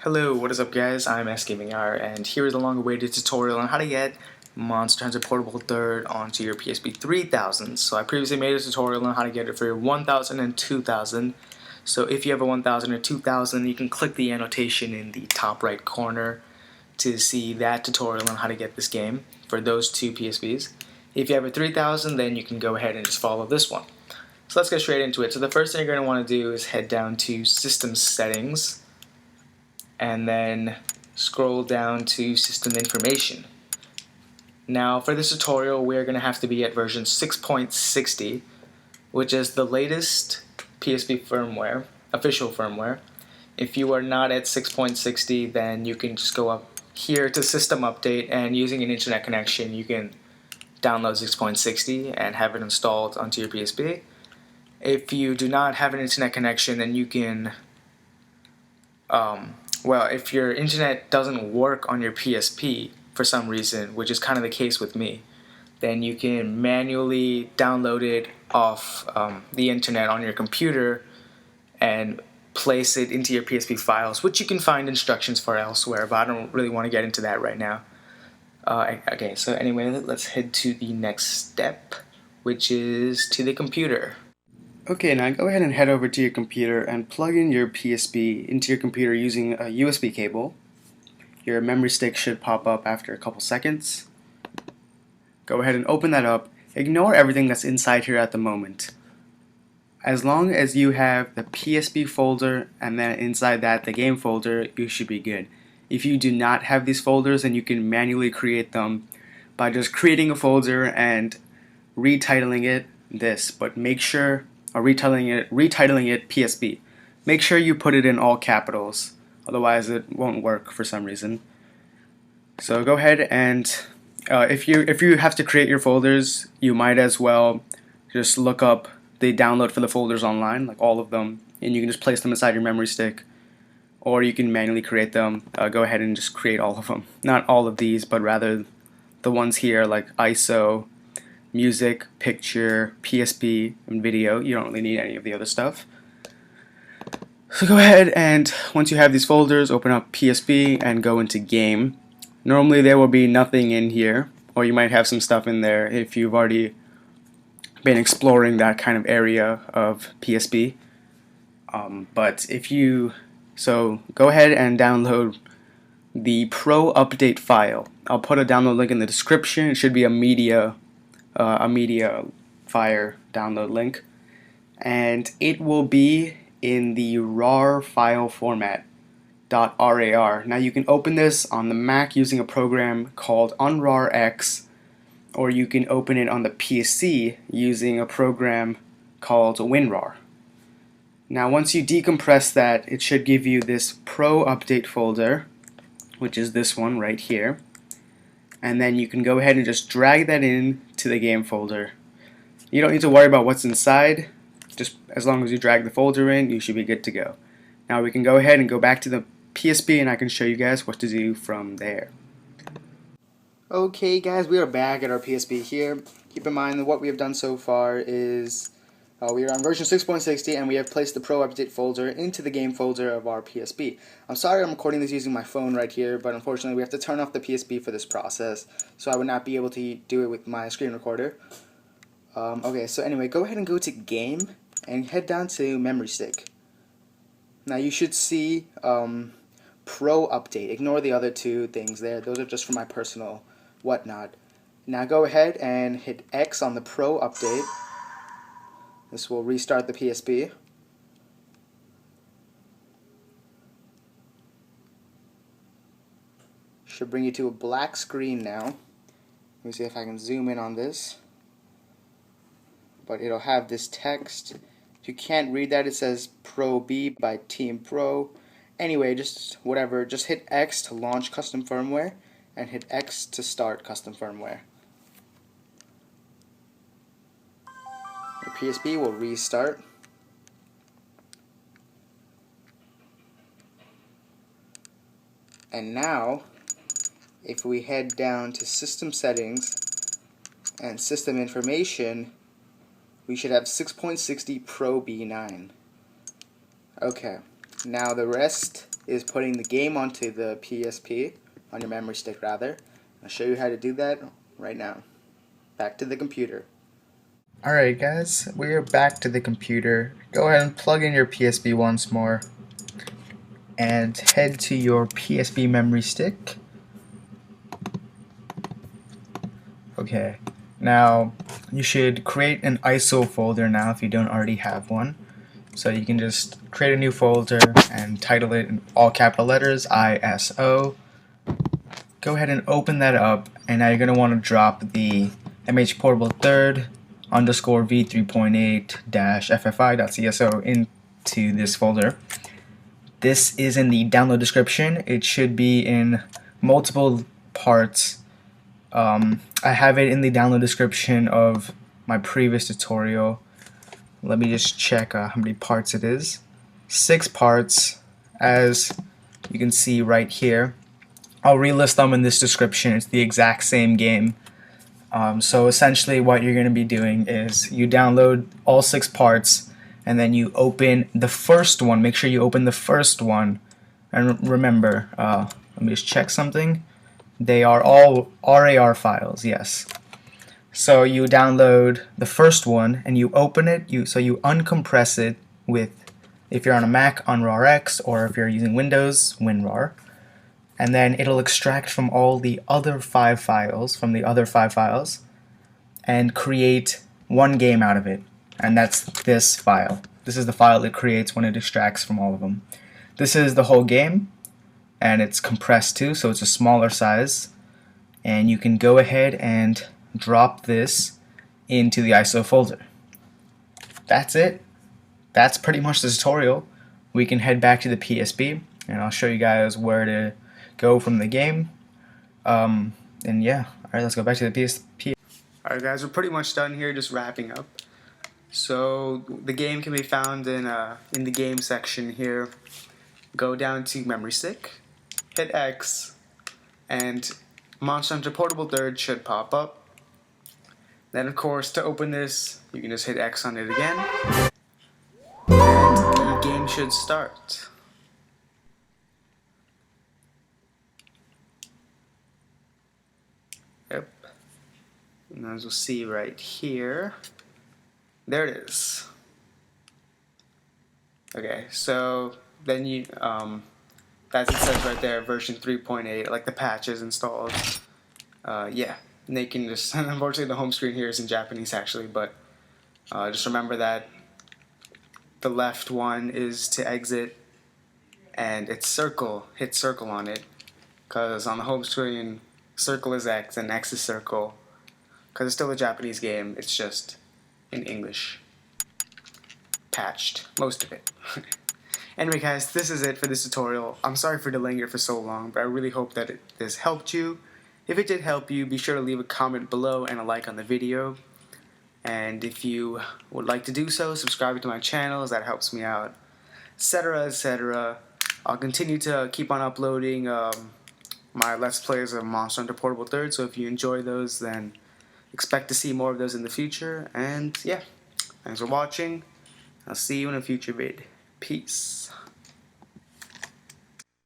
Hello, what is up guys? I'm SgamingR and here is a long-awaited tutorial on how to get Monster Hunter Portable Third onto your PSP-3000. So I previously made a tutorial on how to get it for your 1000 and 2000. So if you have a 1000 or 2000, you can click the annotation in the top right corner to see that tutorial on how to get this game for those two PSPs. If you have a 3000, then you can go ahead and just follow this one. So let's get straight into it. So the first thing you're going to want to do is head down to System Settings and then scroll down to System Information. Now for this tutorial we're going to have to be at version 6.60, which is the latest PSP firmware, official firmware. If you are not at 6.60, then you can just go up here to System Update, and using an internet connection you can download 6.60 and have it installed onto your PSP. If you do not have an internet connection, then you can well, if your internet doesn't work on your PSP for some reason, which is kind of the case with me, then you can manually download it off the internet on your computer and place it into your PSP files, which you can find instructions for elsewhere, but I don't really want to get into that right now. Okay, so anyway, let's head to the next step, which is to the computer. Okay, now go ahead and head over to your computer and plug in your PSP into your computer using a USB cable. Your memory stick should pop up after a couple seconds. Go ahead and open that up. Ignore everything that's inside here at the moment. As long as you have the PSP folder and then inside that the game folder, you should be good. If you do not have these folders, then you can manually create them by just creating a folder and retitling it this, but make sure retitling it PSP. Make sure you put it in all capitals, otherwise it won't work for some reason. So go ahead and if you have to create your folders, you might as well just look up the download for the folders online, like all of them, and you can just place them inside your memory stick, or you can manually create them. Go ahead and just create all of them. Not all of these, but rather the ones here like ISO, music, picture, PSP, and video. You don't really need any of the other stuff. So go ahead and once you have these folders, open up PSP and go into game. Normally there will be nothing in here, or you might have some stuff in there if you've already been exploring that kind of area of PSP. But if you, so go ahead and download the Pro Update file. I'll put a download link in the description. It should be a media fire download link, and it will be in the RAR file format .rar. Now you can open this on the Mac using a program called UnRarX, or you can open it on the PC using a program called WinRAR. Now once you decompress that, it should give you this Pro Update folder, which is this one right here. And then you can go ahead and just drag that in to the game folder. You don't need to worry about what's inside. Just as long as you drag the folder in, you should be good to go. Now we can go ahead and go back to the PSP and I can show you guys what to do from there. Okay guys, we are back at our PSP here. Keep in mind that what we have done so far is we are on version 6.60 and we have placed the Pro Update folder into the game folder of our PSP. I'm sorry I'm recording this using my phone right here, but unfortunately we have to turn off the PSP for this process, so I would not be able to do it with my screen recorder. Okay, so anyway, go ahead and go to Game and head down to Memory Stick. Now you should see Pro Update. Ignore the other two things there. Those are just for my personal whatnot. Now go ahead and hit X on the Pro Update. This will restart the PSP. Should bring you to a black screen now. Let me see if I can zoom in on this. But it'll have this text. If you can't read that, it says PRO-B by Team Pro. Anyway, just whatever. Just hit X to launch custom firmware and hit X to start custom firmware. Your PSP will restart. And now, if we head down to System Settings and System Information, we should have 6.60 PRO-B9. Okay, now the rest is putting the game onto the PSP, on your memory stick rather. I'll show you how to do that right now. Back to the computer. Alright guys, we're back to the computer. Go ahead and plug in your PSP once more and head to your PSP memory stick. Okay, now you should create an ISO folder now if you don't already have one. So you can just create a new folder and title it in all capital letters, ISO. Go ahead and open that up, and now you're going to want to drop the MH portable third underscore v3.8-ffi.cso into this folder. This is in the download description. It should be in multiple parts. I have it in the download description of my previous tutorial. Let me just check how many parts it is. 6 parts, as you can see right here. I'll relist them in this description. It's the exact same game. So essentially what you're going to be doing is you download all 6 parts and then you open the first one. Make sure you open the first one. And remember, let me just check something. They are all RAR files, yes. So you download the first one and you open it. So you uncompress it with, if you're on a Mac, UnRarX, or if you're using Windows, WinRAR. And then it'll extract from all the other 5 files, and create one game out of it. And that's this file. This is the file it creates when it extracts from all of them. This is the whole game, and it's compressed too, so it's a smaller size. And you can go ahead and drop this into the ISO folder. That's it. That's pretty much the tutorial. We can head back to the PSP, and I'll show you guys where to go from the game. And yeah, alright, let's go back to the PSP. Alright guys, we're pretty much done here, just wrapping up. So the game can be found in the game section here. Go down to memory stick, hit X, and Monster Hunter Portable Third should pop up. Then of course, to open this, you can just hit X on it again, and the game should start. Yep. And as you'll see right here, there it is. Okay, so then you, as it says right there, version 3.8, like the patch is installed. Yeah, and they can just, unfortunately the home screen here is in Japanese actually, but just remember that the left one is to exit, and it's circle, hit circle on it, because on the home screen, circle is X and X is circle, because it's still a Japanese game, it's just in English. Patched, most of it. Anyway guys, this is it for this tutorial. I'm sorry for delaying it for so long, but I really hope that this helped you. If it did help you, be sure to leave a comment below and a like on the video. And if you would like to do so, subscribe to my channel as that helps me out, etc, etc. I'll continue to keep on uploading my Let's Plays of Monster Hunter Portable Third, so if you enjoy those, then expect to see more of those in the future. And yeah, thanks for watching. I'll see you in a future vid. Peace.